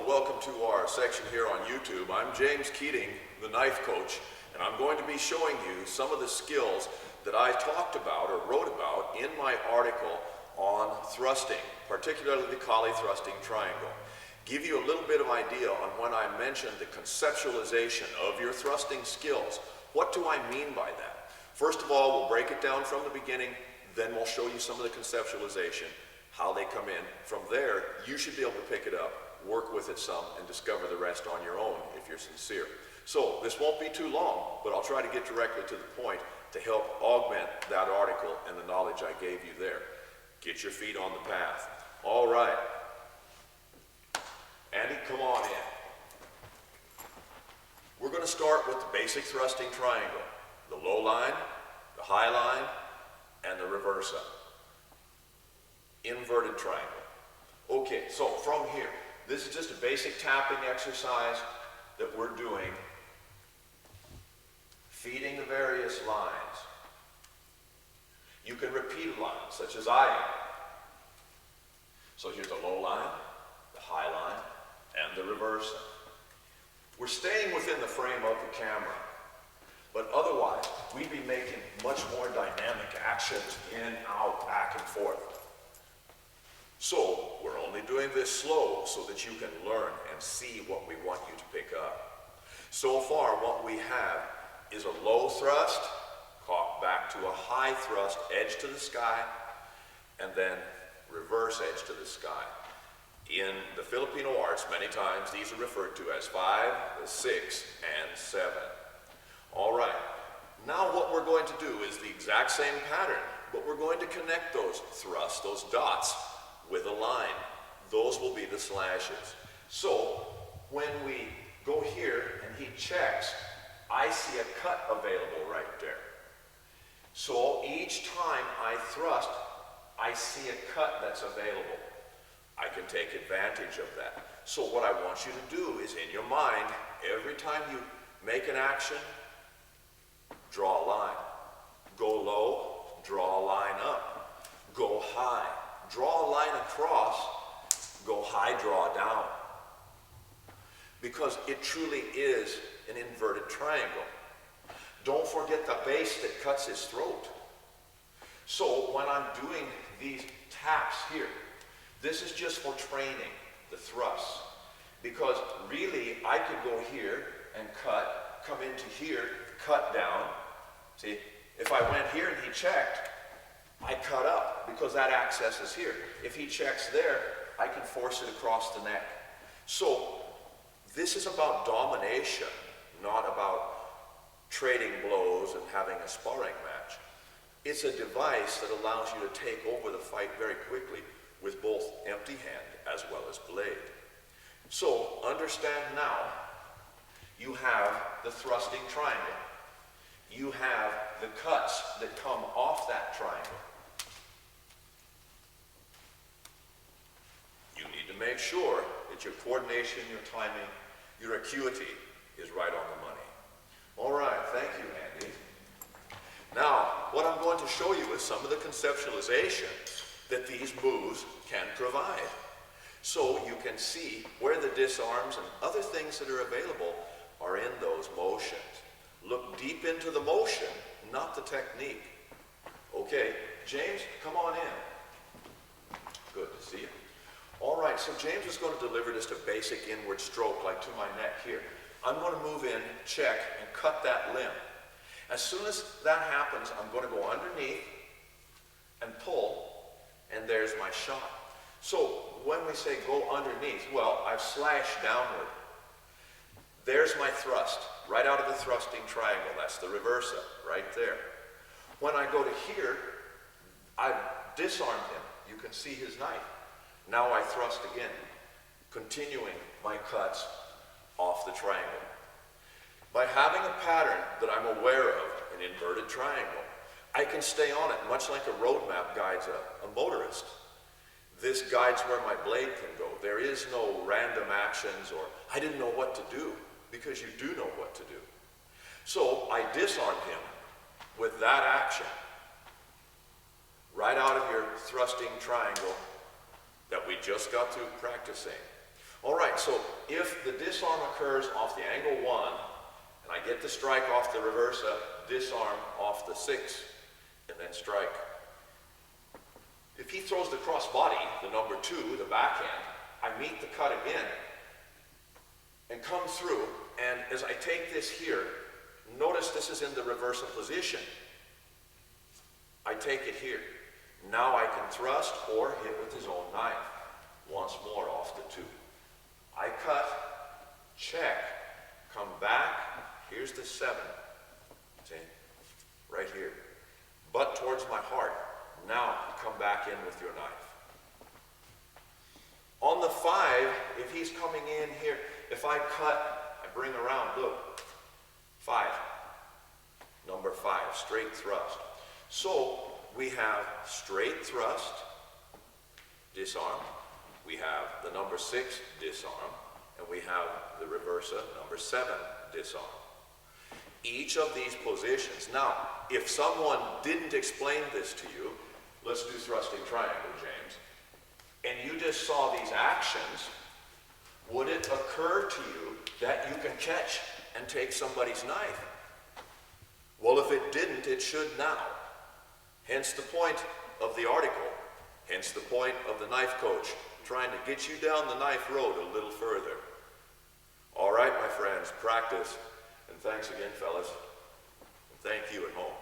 welcome to our section here on YouTube. I'm James Keating, the knife coach, and I'm going to be showing you some of the skills that I talked about or wrote about in my article on thrusting, particularly the collie thrusting triangle. Give you a little bit of idea on when I mentioned the conceptualization of your thrusting skills. What do I mean by that? First of all, we'll break it down from the beginning, then we'll show you some of the conceptualization, how they come in. From there, you should be able to pick it up, work with it some, and discover the rest on your own if you're sincere. So this won't be too long, but I'll try to get directly to the point to help augment that article and the knowledge I gave you there. Get your feet on the path. All right. Andy, come on in. We're going to start with the basic thrusting triangle. The low line, the high line, and the reversa. Inverted triangle. Okay, so from here, this is just a basic tapping exercise that we're doing, feeding the various lines. You can repeat a line, such as I am. So here's the low line, the high line, and the reversa. We're staying within the frame of the camera, but otherwise, we'd be making much more dynamic actions in, out, back, and forth. So we're only doing this slow so that you can learn and see what we want you to pick up. So far, what we have is a low thrust, cocked back to a high thrust, edge to the sky, and then reverse edge to the sky. In the Filipino arts, many times these are referred to as 5, 6, and 7. All right, now what we're going to do is the exact same pattern, but we're going to connect those thrusts, those dots, with a line. Those will be the slashes. So when we go here and he checks, I see a cut available right there. So each time I thrust, I see a cut that's available. I can take advantage of that. So what I want you to do is, in your mind, every time you make an action, draw a line. Go low, draw a line up. Go high, draw a line across. Go high, draw down. Because it truly is an inverted triangle. Don't forget the base that cuts his throat. So when I'm doing these taps here, this is just for training the thrusts. Because really, I could go here and cut, come into here, cut down. See, if I went here and he checked, I cut up because that access is here. If he checks there, I can force it across the neck. So this is about domination, not about trading blows and having a sparring match. It's a device that allows you to take over the fight very quickly with both empty hand as well as blade. So understand now, you have the thrusting triangle. You have the cuts that come off that triangle. You need to make sure that your coordination, your timing, your acuity is right on the money. All right, thank you, Andy. Now, what I'm going to show you is some of the conceptualization that these moves can provide. So you can see where the disarms and other things that are available are in those motions. Look deep into the motion, not the technique. Okay, James, come on in. Good to see you. All right, so James is going to deliver just a basic inward stroke, like to my neck here. I'm going to move in, check, and cut that limb. As soon as that happens, I'm going to go underneath and pull, and there's my shot. So when we say go underneath, well, I've slashed downward. There's my thrust, right out of the thrusting triangle. That's the reversa, right there. When I go to here, I've disarmed him. You can see his knife. Now I thrust again, continuing my cuts off the triangle. By having a pattern that I'm aware of, an inverted triangle, I can stay on it much like a road map guides a motorist. This guides where my blade can go. There is no random actions or I didn't know what to do, because you do know what to do. So I disarmed him with that action, right out of your thrusting triangle that we just got through practicing. All right, so if the disarm occurs off the angle 1, and I get the strike off the reversa, disarm off the 6, and then strike. If he throws the cross body, the number 2, the backhand, I meet the cut again and come through, and as I take this here, notice this is in the reversal position. I take it here. Now I can thrust or hit with his own knife. Once more off the 2. I cut, check, come back, here's the 7. See? Right here. Butt towards my heart. Now come back in with your knife. On the 5, if he's coming in here, if I cut, I bring around, look, 5. Number 5, straight thrust. So we have straight thrust, disarm. We have the number 6, disarm. And we have the reversa, number 7, disarm. Each of these positions. Now, if someone didn't explain this to you, let's do thrusting triangle, James, and you just saw these actions, would it occur to you that you can catch and take somebody's knife? Well, if it didn't, it should now. Hence the point of the article, hence the point of the knife coach, trying to get you down the knife road a little further. All right, my friends, practice. And thanks again, fellas. And thank you at home.